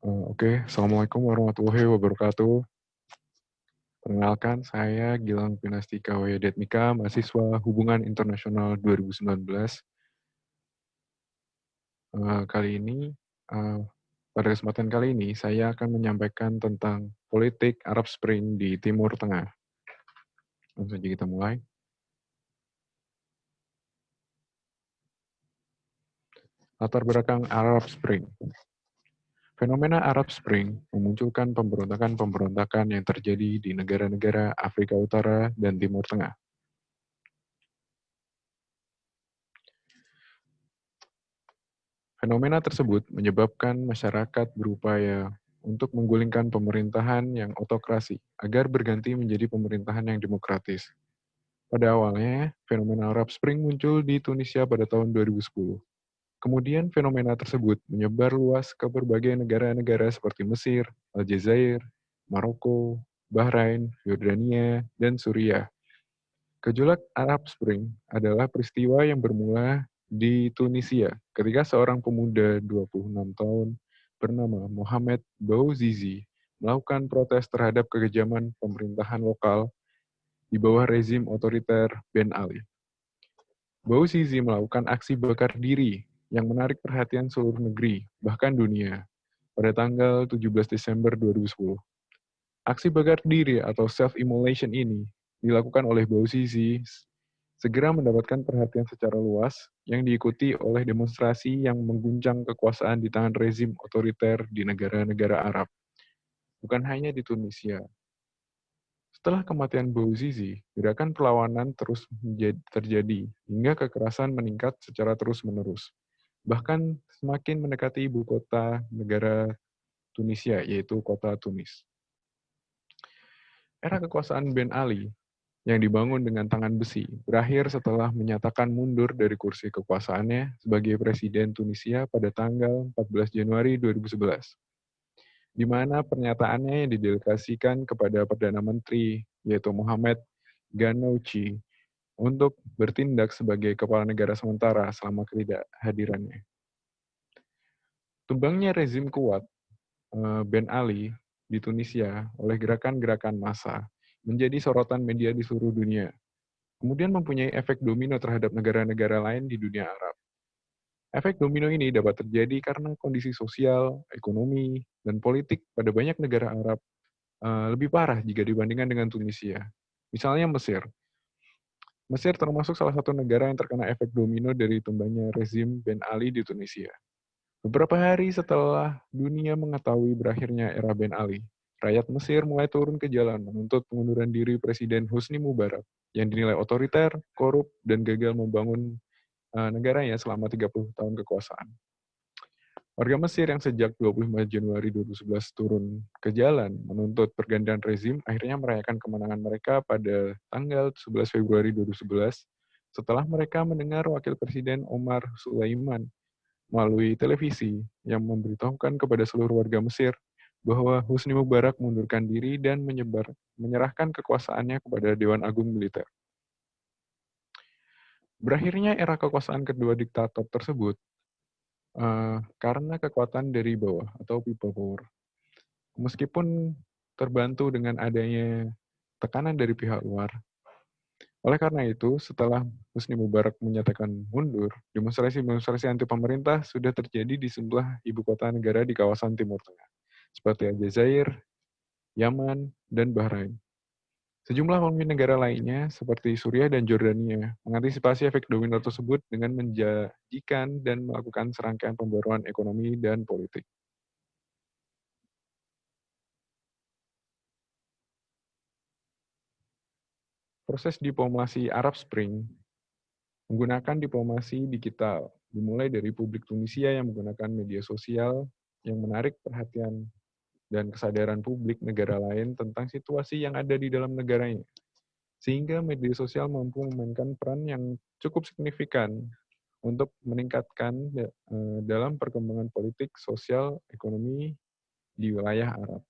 Oke, Assalamualaikum warahmatullahi wabarakatuh. Perkenalkan, saya Gilang Pinastika Wayadetmika, mahasiswa Hubungan Internasional 2019. Kali ini, eh, pada kesempatan kali ini, saya akan menyampaikan tentang politik Arab Spring di Timur Tengah. Langsung saja kita mulai. Latar belakang Arab Spring. Fenomena Arab Spring memunculkan pemberontakan-pemberontakan yang terjadi di negara-negara Afrika Utara dan Timur Tengah. Fenomena tersebut menyebabkan masyarakat berupaya untuk menggulingkan pemerintahan yang otokrasi agar berganti menjadi pemerintahan yang demokratis. Pada awalnya, fenomena Arab Spring muncul di Tunisia pada tahun 2010. Kemudian fenomena tersebut menyebar luas ke berbagai negara-negara seperti Mesir, Aljazair, Maroko, Bahrain, Yordania, dan Suriah. Gejolak Arab Spring adalah peristiwa yang bermula di Tunisia ketika seorang pemuda 26 tahun bernama Mohamed Bouazizi melakukan protes terhadap kekejaman pemerintahan lokal di bawah rezim otoriter Ben Ali. Bouazizi melakukan aksi bakar diri yang menarik perhatian seluruh negeri, bahkan dunia, pada tanggal 17 Desember 2010. Aksi bakar diri atau self-immolation ini dilakukan oleh Bouazizi segera mendapatkan perhatian secara luas yang diikuti oleh demonstrasi yang mengguncang kekuasaan di tangan rezim otoriter di negara-negara Arab, bukan hanya di Tunisia. Setelah kematian Bouazizi, gerakan perlawanan terus terjadi hingga kekerasan meningkat secara terus-menerus. Bahkan semakin mendekati ibu kota negara Tunisia, yaitu kota Tunis. Era kekuasaan Ben Ali yang dibangun dengan tangan besi, berakhir setelah menyatakan mundur dari kursi kekuasaannya sebagai Presiden Tunisia pada tanggal 14 Januari 2011, di mana pernyataannya yang didelegasikan kepada Perdana Menteri, yaitu Mohamed Ghannouchi, untuk bertindak sebagai kepala negara sementara selama ketidakhadirannya. Tumbangnya rezim kuat Ben Ali di Tunisia oleh gerakan-gerakan massa menjadi sorotan media di seluruh dunia, kemudian mempunyai efek domino terhadap negara-negara lain di dunia Arab. Efek domino ini dapat terjadi karena kondisi sosial, ekonomi, dan politik pada banyak negara Arab lebih parah jika dibandingkan dengan Tunisia. Misalnya Mesir. Mesir termasuk salah satu negara yang terkena efek domino dari tumbangnya rezim Ben Ali di Tunisia. Beberapa hari setelah dunia mengetahui berakhirnya era Ben Ali, rakyat Mesir mulai turun ke jalan menuntut pengunduran diri Presiden Hosni Mubarak yang dinilai otoriter, korup, dan gagal membangun negaranya selama 30 tahun kekuasaan. Warga Mesir yang sejak 25 Januari 2011 turun ke jalan menuntut pergantian rezim akhirnya merayakan kemenangan mereka pada tanggal 11 Februari 2011 setelah mereka mendengar Wakil Presiden Omar Sulaiman melalui televisi yang memberitahukan kepada seluruh warga Mesir bahwa Husni Mubarak mengundurkan diri dan menyerahkan kekuasaannya kepada Dewan Agung Militer. Berakhirnya era kekuasaan kedua diktator tersebut karena kekuatan dari bawah atau people power. Meskipun terbantu dengan adanya tekanan dari pihak luar. Oleh karena itu, setelah Husni Mubarak menyatakan mundur, demonstrasi-demonstrasi anti pemerintah sudah terjadi di sejumlah ibu kota negara di kawasan Timur Tengah, seperti Aljazair, Yaman, dan Bahrain. Sejumlah pemimpin negara lainnya, seperti Suriah dan Jordania, mengantisipasi efek domino tersebut dengan menjanjikan dan melakukan serangkaian pembaruan ekonomi dan politik. Proses diplomasi Arab Spring menggunakan diplomasi digital, dimulai dari publik Tunisia yang menggunakan media sosial yang menarik perhatian dan kesadaran publik negara lain tentang situasi yang ada di dalam negaranya. Sehingga media sosial mampu memainkan peran yang cukup signifikan untuk meningkatkan dalam perkembangan politik, sosial, ekonomi di wilayah Arab.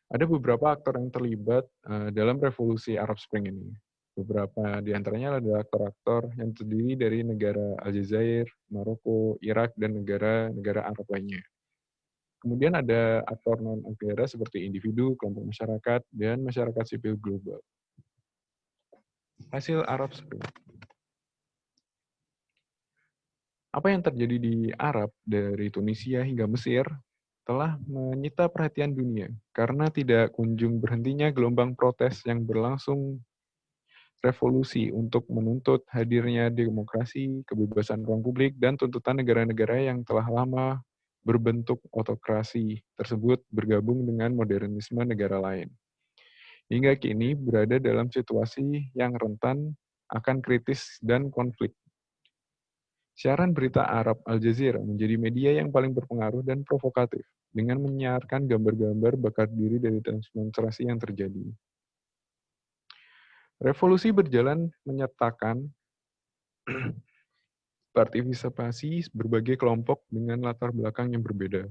Ada beberapa aktor yang terlibat dalam revolusi Arab Spring ini. Beberapa di antaranya adalah aktor-aktor yang terdiri dari negara Aljazair, Maroko, Irak, dan negara-negara Arab lainnya. Kemudian ada aktor non-negara seperti individu, kelompok masyarakat, dan masyarakat sipil global. Hasil Arab Spring. Apa yang terjadi di Arab dari Tunisia hingga Mesir telah menyita perhatian dunia karena tidak kunjung berhentinya gelombang protes yang berlangsung revolusi untuk menuntut hadirnya demokrasi, kebebasan ruang publik, dan tuntutan negara-negara yang telah lama berbentuk otokrasi tersebut bergabung dengan modernisme negara lain. Hingga kini berada dalam situasi yang rentan akan kritis dan konflik. Siaran berita Arab Al Jazeera menjadi media yang paling berpengaruh dan provokatif dengan menyiarkan gambar-gambar bakar diri dari demonstrasi yang terjadi. Revolusi berjalan menyertakan partisipasi berbagai kelompok dengan latar belakang yang berbeda.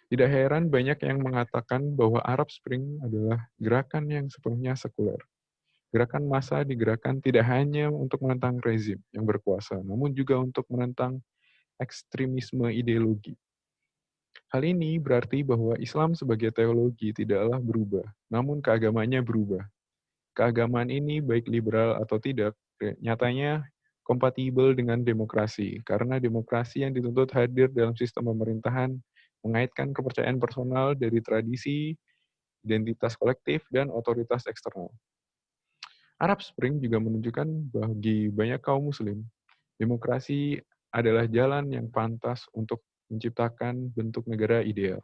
Tidak heran banyak yang mengatakan bahwa Arab Spring adalah gerakan yang sepenuhnya sekuler. Gerakan massa digerakkan tidak hanya untuk menentang rezim yang berkuasa, namun juga untuk menentang ekstremisme ideologi. Hal ini berarti bahwa Islam sebagai teologi tidaklah berubah, namun keagamannya berubah. Keagamaan ini baik liberal atau tidak, nyatanya kompatibel dengan demokrasi, karena demokrasi yang dituntut hadir dalam sistem pemerintahan mengaitkan kepercayaan personal dari tradisi, identitas kolektif, dan otoritas eksternal. Arab Spring juga menunjukkan bagi banyak kaum muslim, demokrasi adalah jalan yang pantas untuk menciptakan bentuk negara ideal.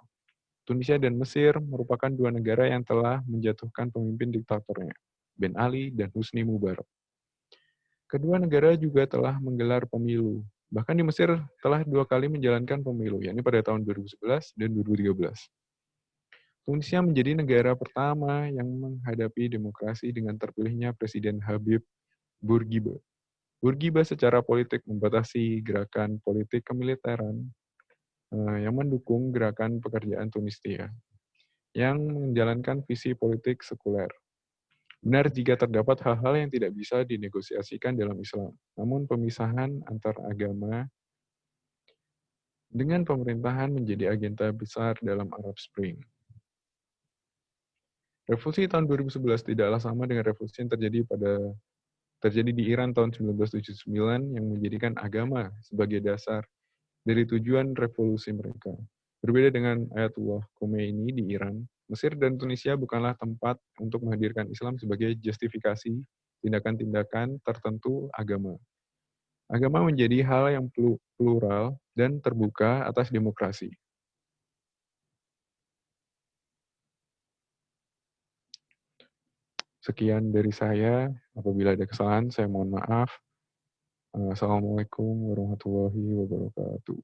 Tunisia dan Mesir merupakan dua negara yang telah menjatuhkan pemimpin diktatornya, Ben Ali dan Husni Mubarak. Kedua negara juga telah menggelar pemilu. Bahkan di Mesir telah 2 kali menjalankan pemilu, yakni pada tahun 2011 dan 2013. Tunisia menjadi negara pertama yang menghadapi demokrasi dengan terpilihnya Presiden Habib Bourguiba. Bourguiba secara politik membatasi gerakan politik kemiliteran yang mendukung gerakan pekerjaan Tunisia, yang menjalankan visi politik sekuler. Benar jika terdapat hal-hal yang tidak bisa dinegosiasikan dalam Islam, namun pemisahan antar agama dengan pemerintahan menjadi agenda besar dalam Arab Spring. Revolusi tahun 2011 tidaklah sama dengan revolusi yang terjadi di Iran tahun 1979 yang menjadikan agama sebagai dasar dari tujuan revolusi mereka. Berbeda dengan Ayatullah Khomeini di Iran, Mesir dan Tunisia bukanlah tempat untuk menghadirkan Islam sebagai justifikasi tindakan-tindakan tertentu agama. Agama menjadi hal yang plural dan terbuka atas demokrasi. Sekian dari saya. Apabila ada kesalahan, saya mohon maaf. Assalamualaikum warahmatullahi wabarakatuh.